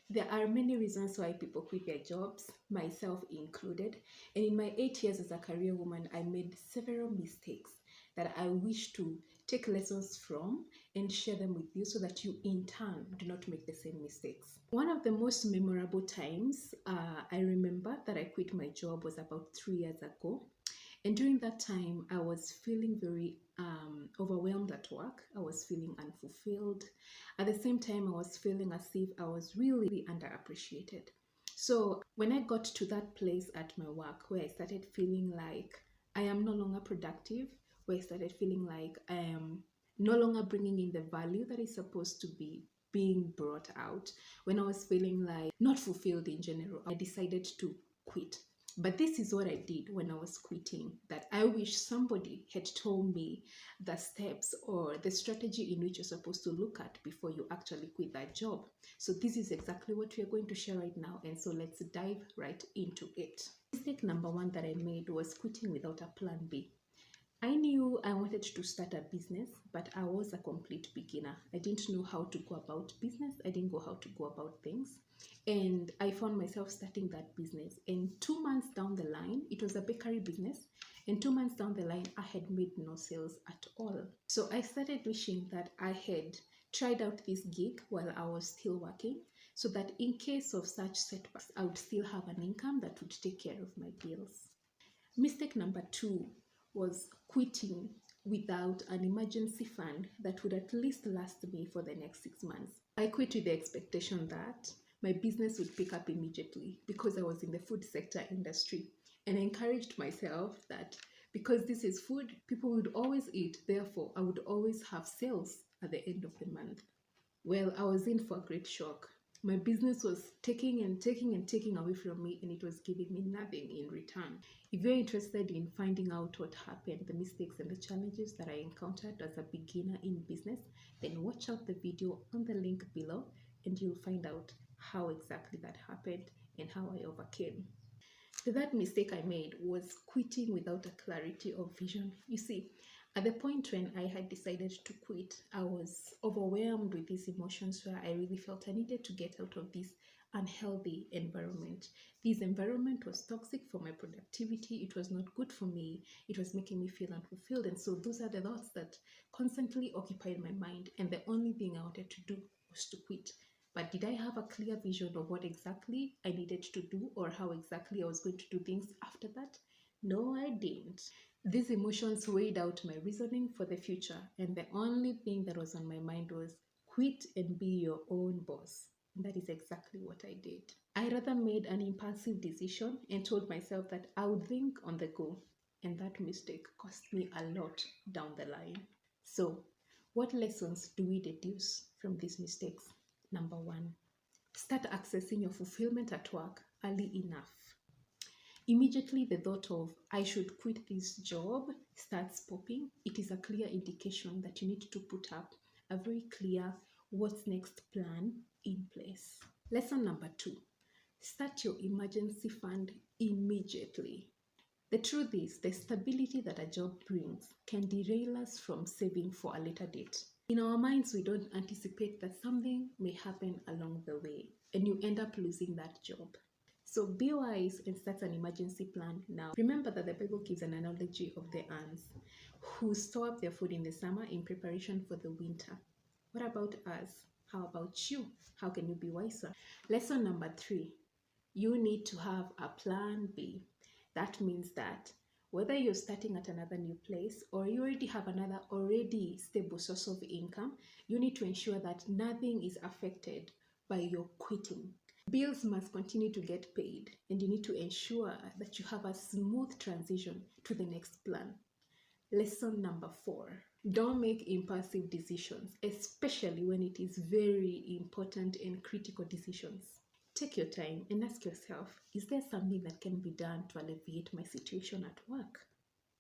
There are many reasons why people quit their jobs, myself included. And in my 8 years as a career woman, I made several mistakes that I wish to take lessons from and share them with you so that you, in turn, do not make the same mistakes. One of the most memorable times I remember that I quit my job was about 3 years ago. And during that time, I was feeling very overwhelmed at work. I was feeling unfulfilled. At the same time, I was feeling as if I was really underappreciated. So when I got to that place at my work where I started feeling like I am no longer productive, where I started feeling like I am no longer bringing in the value that is supposed to be being brought out, when I was feeling like not fulfilled in general, I decided to quit. But this is what I did when I was quitting, that I wish somebody had told me the steps or the strategy in which you're supposed to look at before you actually quit that job. So this is exactly what we are going to share right now. And so let's dive right into it. Mistake number one that I made was quitting without a plan B. I knew I wanted to start a business, but I was a complete beginner. I didn't know how to go about business. I didn't know how to go about things. And I found myself starting that business. And 2 months down the line, it was a bakery business. And 2 months down the line, I had made no sales at all. So I started wishing that I had tried out this gig while I was still working, so that in case of such setbacks, I would still have an income that would take care of my bills. Mistake number two was quitting without an emergency fund that would at least last me for the next 6 months. I quit with the expectation that my business would pick up immediately because I was in the food sector industry, and I encouraged myself that because this is food, people would always eat, therefore I would always have sales at the end of the month. Well, I was in for a great shock. My business was taking away from me, and it was giving me nothing in return. If you're interested in finding out what happened, the mistakes and the challenges that I encountered as a beginner in business, then watch out the video on the link below and you'll find out how exactly that happened and how I overcame. The third mistake I made was quitting without a clarity of vision. You see, at the point when I had decided to quit, I was overwhelmed with these emotions where I really felt I needed to get out of this unhealthy environment. This environment was toxic for my productivity. It was not good for me. It was making me feel unfulfilled. And so those are the thoughts that constantly occupied my mind. And the only thing I wanted to do was to quit. But did I have a clear vision of what exactly I needed to do or how exactly I was going to do things after that? No, I didn't. These emotions weighed out my reasoning for the future, and the only thing that was on my mind was quit and be your own boss. And that is exactly what I did. I rather made an impulsive decision and told myself that I would think on the go, and that mistake cost me a lot down the line. So, what lessons do we deduce from these mistakes? Number one, start accessing your fulfillment at work early enough. Immediately the thought of I should quit this job starts popping. It is a clear indication that you need to put up a very clear what's next plan in place. Lesson number two, start your emergency fund immediately. The truth is, the stability that a job brings can derail us from saving for a later date. In our minds, we don't anticipate that something may happen along the way and you end up losing that job. So be wise and start an emergency plan now. Remember that the Bible gives an analogy of the ants who store up their food in the summer in preparation for the winter. What about us? How about you? How can you be wiser? Lesson number three, you need to have a plan B. That means that whether you're starting at another new place or you already have another already stable source of income, you need to ensure that nothing is affected by your quitting. Bills must continue to get paid, and you need to ensure that you have a smooth transition to the next plan. Lesson number four, don't make impulsive decisions, especially when it is very important and critical decisions. Take your time and ask yourself, is there something that can be done to alleviate my situation at work?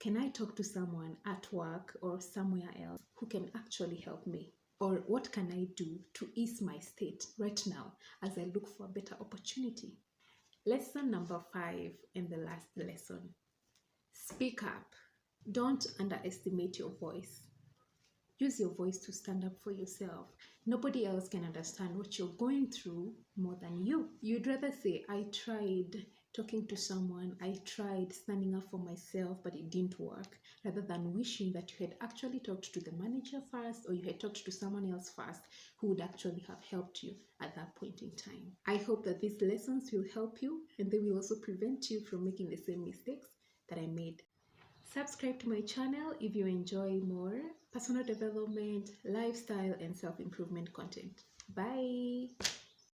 Can I talk to someone at work or somewhere else who can actually help me? Or what can I do to ease my state right now as I look for a better opportunity? Lesson number five and the last lesson, speak up. Don't underestimate your voice. Use your voice to stand up for yourself. Nobody else can understand what you're going through more than you. You'd rather say, I tried talking to someone, I tried standing up for myself, but it didn't work, rather than wishing that you had actually talked to the manager first, or you had talked to someone else first who would actually have helped you at that point in time. I hope that these lessons will help you, and they will also prevent you from making the same mistakes that I made. Subscribe to my channel if you enjoy more personal development, lifestyle, and self-improvement content. Bye!